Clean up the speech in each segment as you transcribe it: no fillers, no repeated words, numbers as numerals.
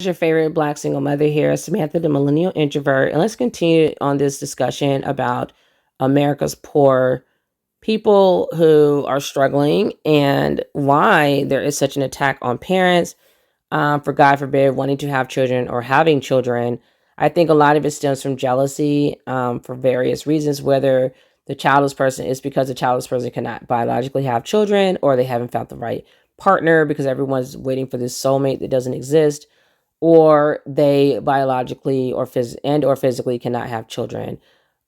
Your favorite Black single mother here, Samantha, the millennial introvert, and let's continue on this discussion about America's poor people who are struggling and why there is such an attack on parents, for God forbid, wanting to have children or having children. I think a lot of it stems from jealousy, for various reasons, whether the childless person is because the childless person cannot biologically have children, or they haven't found the right partner because everyone's waiting for this soulmate that doesn't exist, or they biologically or physically cannot have children.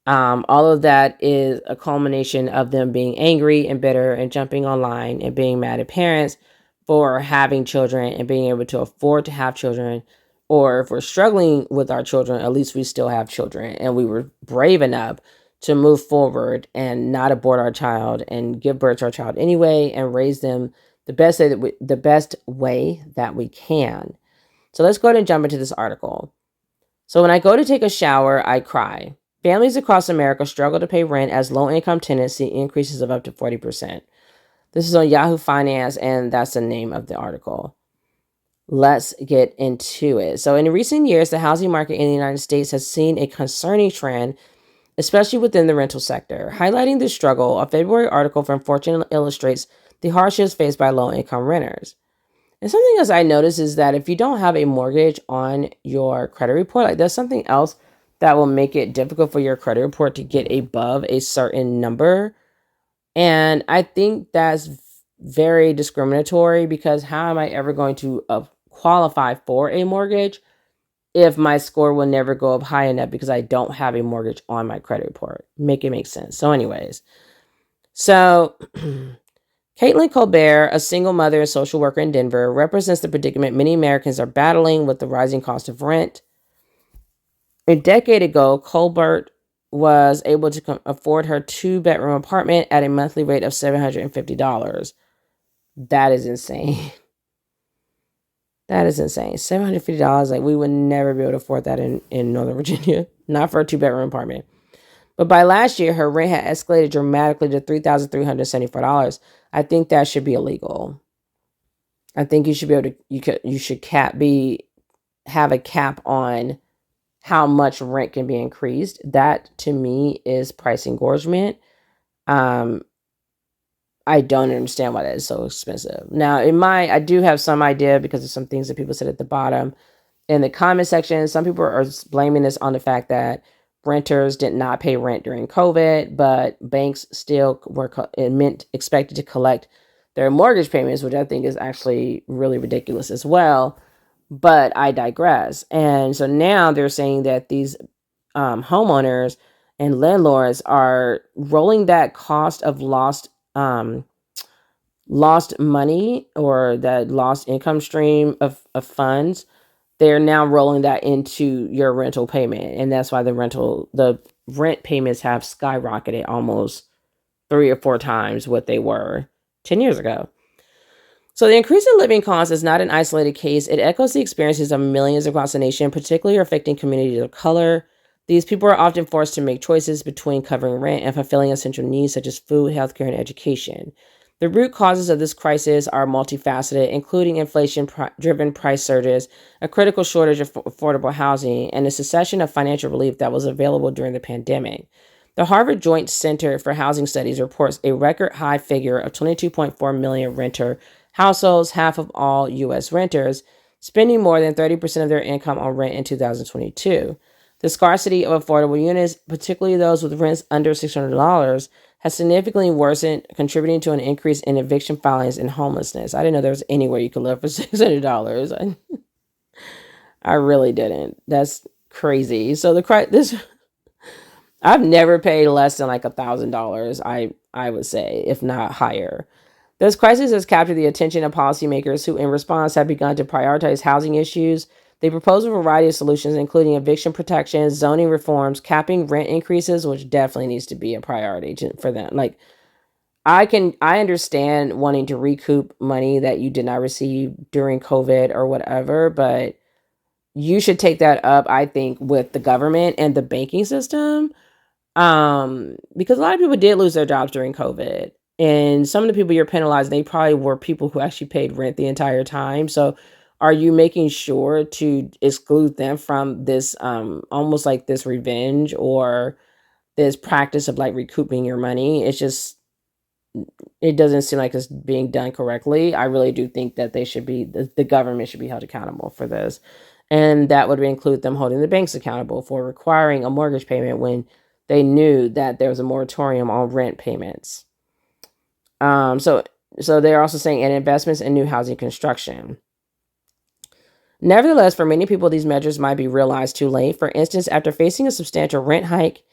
All of that is a culmination of them being angry and bitter and jumping online and being mad at parents for having children and being able to afford to have children. Or if we're struggling with our children, at least we still have children and we were brave enough to move forward and not abort our child and give birth to our child anyway and raise them the best way that we can. So let's go ahead and jump into this article. So when I go to take a shower, I cry. Families across America struggle to pay rent as low-income tenants see increases of up to 40%. This is on Yahoo Finance, and that's the name of the article. Let's get into it. So in recent years, the housing market in the United States has seen a concerning trend, especially within the rental sector. Highlighting this struggle, a February article from Fortune illustrates the hardships faced by low-income renters. And something else I noticed is that if you don't have a mortgage on your credit report, like there's something else that will make it difficult for your credit report to get above a certain number. And I think that's very discriminatory, because how am I ever going to qualify for a mortgage if my score will never go up high enough because I don't have a mortgage on my credit report? Make it make sense. So anyways, Caitlin Colbert, a single mother and social worker in Denver, represents the predicament many Americans are battling with the rising cost of rent. A decade ago, Colbert was able to afford her 2-bedroom apartment at a monthly rate of $750. That is insane. That is insane. $750, like we would never be able to afford that in Northern Virginia, not for a 2-bedroom apartment. But by last year, her rent had escalated dramatically to $3,374. I think that should be illegal. I think you should be able to, you should have a cap on how much rent can be increased. That to me is price engorgement. I don't understand why that is so expensive. Now, I do have some idea because of some things that people said at the bottom in the comment section. Some people are blaming this on the fact that renters did not pay rent during COVID, but banks still were expected to collect their mortgage payments, which I think is actually really ridiculous as well. But I digress. And so now they're saying that these homeowners and landlords are rolling that cost of lost money, or that lost income stream of funds. They're now rolling that into your rental payment. And that's why the rent payments have skyrocketed almost 3 or 4 times what they were 10 years ago. So the increase in living costs is not an isolated case. It echoes the experiences of millions across the nation, particularly affecting communities of color. These people are often forced to make choices between covering rent and fulfilling essential needs such as food, healthcare, and education. The root causes of this crisis are multifaceted, including inflation-driven price surges, a critical shortage of affordable housing, and a cessation of financial relief that was available during the pandemic. The Harvard Joint Center for Housing Studies reports a record high figure of 22.4 million renter households, half of all U.S. renters, spending more than 30% of their income on rent in 2022. The scarcity of affordable units, particularly those with rents under $600, has significantly worsened, contributing to an increase in eviction filings and homelessness. I didn't know there was anywhere you could live for $600. I really didn't. That's crazy. So I've never paid less than like $1,000. I would say, if not higher. This crisis has captured the attention of policymakers who, in response, have begun to prioritize housing issues. They propose a variety of solutions, including eviction protections, zoning reforms, capping rent increases, which definitely needs to be a priority for them. Like, I understand wanting to recoup money that you did not receive during COVID or whatever, but you should take that up, I think, with the government and the banking system. Because a lot of people did lose their jobs during COVID. And some of the people you're penalizing, they probably were people who actually paid rent the entire time. So Are you making sure to exclude them from this almost like this revenge or this practice of like recouping your money? It's just, it doesn't seem like it's being done correctly. I really do think that they should be, the government should be held accountable for this. And that would include them holding the banks accountable for requiring a mortgage payment when they knew that there was a moratorium on rent payments. So they're also saying in investments in new housing construction. Nevertheless, for many people, these measures might be realized too late. For instance, after facing a substantial rent hike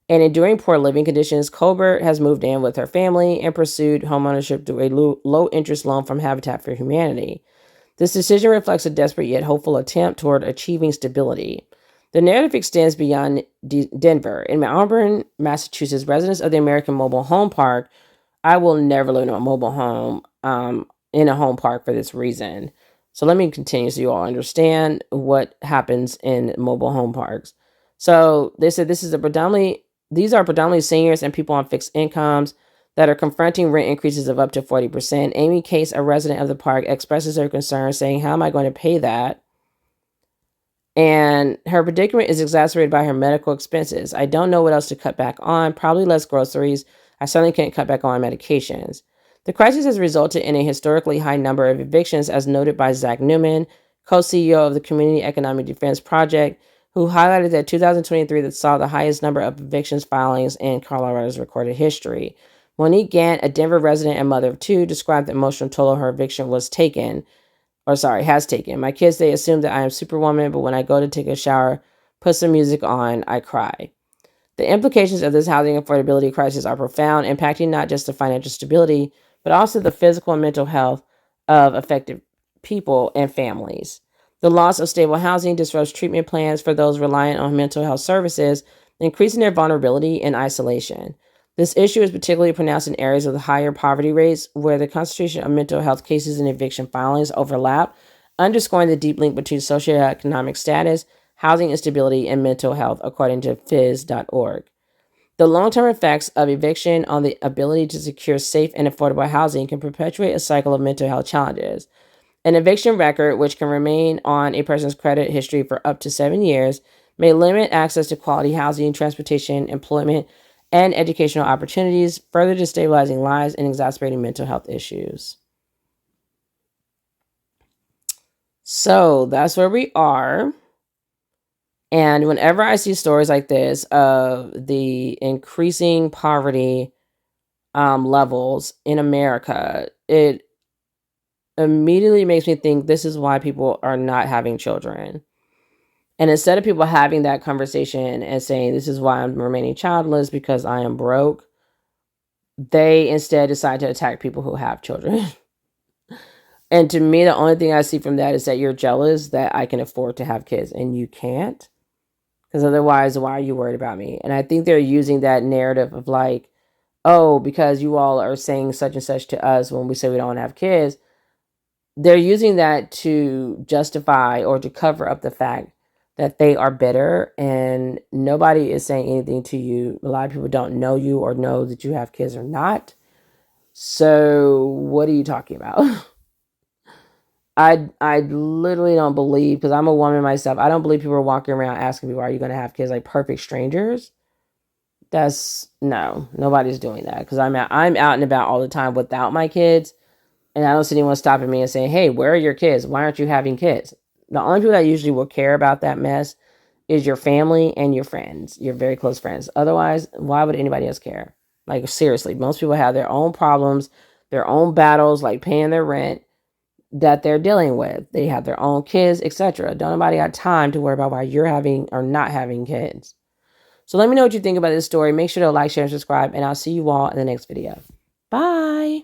and enduring poor living conditions, Colbert has moved in with her family and pursued homeownership through a low-interest loan from Habitat for Humanity. This decision reflects a desperate yet hopeful attempt toward achieving stability. The narrative extends beyond Denver. In Auburn, Massachusetts, residents of the American Mobile Home Park, I will never live in a mobile home in a home park for this reason. So let me continue so you all understand what happens in mobile home parks. So they said these are predominantly seniors and people on fixed incomes that are confronting rent increases of up to 40%. Amy Case, a resident of the park, expresses her concern, saying, "How am I going to pay that?" And her predicament is exacerbated by her medical expenses. "I don't know what else to cut back on, probably less groceries. I certainly can't cut back on medications." The crisis has resulted in a historically high number of evictions, as noted by Zach Newman, co-CEO of the Community Economic Defense Project, who highlighted that 2023 that saw the highest number of evictions filings in Colorado's recorded history. Monique Gant, a Denver resident and mother of two, described the emotional toll her eviction has taken. "My kids, they assume that I am Superwoman, but when I go to take a shower, put some music on, I cry." The implications of this housing affordability crisis are profound, impacting not just the financial stability, but also the physical and mental health of affected people and families. The loss of stable housing disrupts treatment plans for those reliant on mental health services, increasing their vulnerability and isolation. This issue is particularly pronounced in areas with higher poverty rates, where the concentration of mental health cases and eviction filings overlap, underscoring the deep link between socioeconomic status, housing instability, and mental health, according to phys.org. The long-term effects of eviction on the ability to secure safe and affordable housing can perpetuate a cycle of mental health challenges. An eviction record, which can remain on a person's credit history for up to 7 years, may limit access to quality housing, transportation, employment, and educational opportunities, further destabilizing lives and exacerbating mental health issues. So that's where we are. And whenever I see stories like this of the increasing poverty levels in America, it immediately makes me think this is why people are not having children. And instead of people having that conversation and saying, "This is why I'm remaining childless, because I am broke," they instead decide to attack people who have children. And to me, the only thing I see from that is that you're jealous that I can afford to have kids and you can't. Because otherwise, why are you worried about me? And I think they're using that narrative of like, "Oh, because you all are saying such and such to us when we say we don't have kids." They're using that to justify or to cover up the fact that they are bitter, and nobody is saying anything to you. A lot of people don't know you or know that you have kids or not. So what are you talking about? I literally don't believe, because I'm a woman myself, I don't believe people are walking around asking people, "Are you going to have kids?" like perfect strangers. No, nobody's doing that, because I'm out and about all the time without my kids, and I don't see anyone stopping me and saying, "Hey, where are your kids? Why aren't you having kids?" The only people that usually will care about that mess is your family and your friends, your very close friends. Otherwise, why would anybody else care? Like, seriously, most people have their own problems, their own battles, like paying their rent, that they're dealing with. They have their own kids, etc. Don't nobody got time to worry about why you're having or not having kids. So let me know what you think about this story. Make sure to like, share, and subscribe, and I'll see you all in the next video. Bye.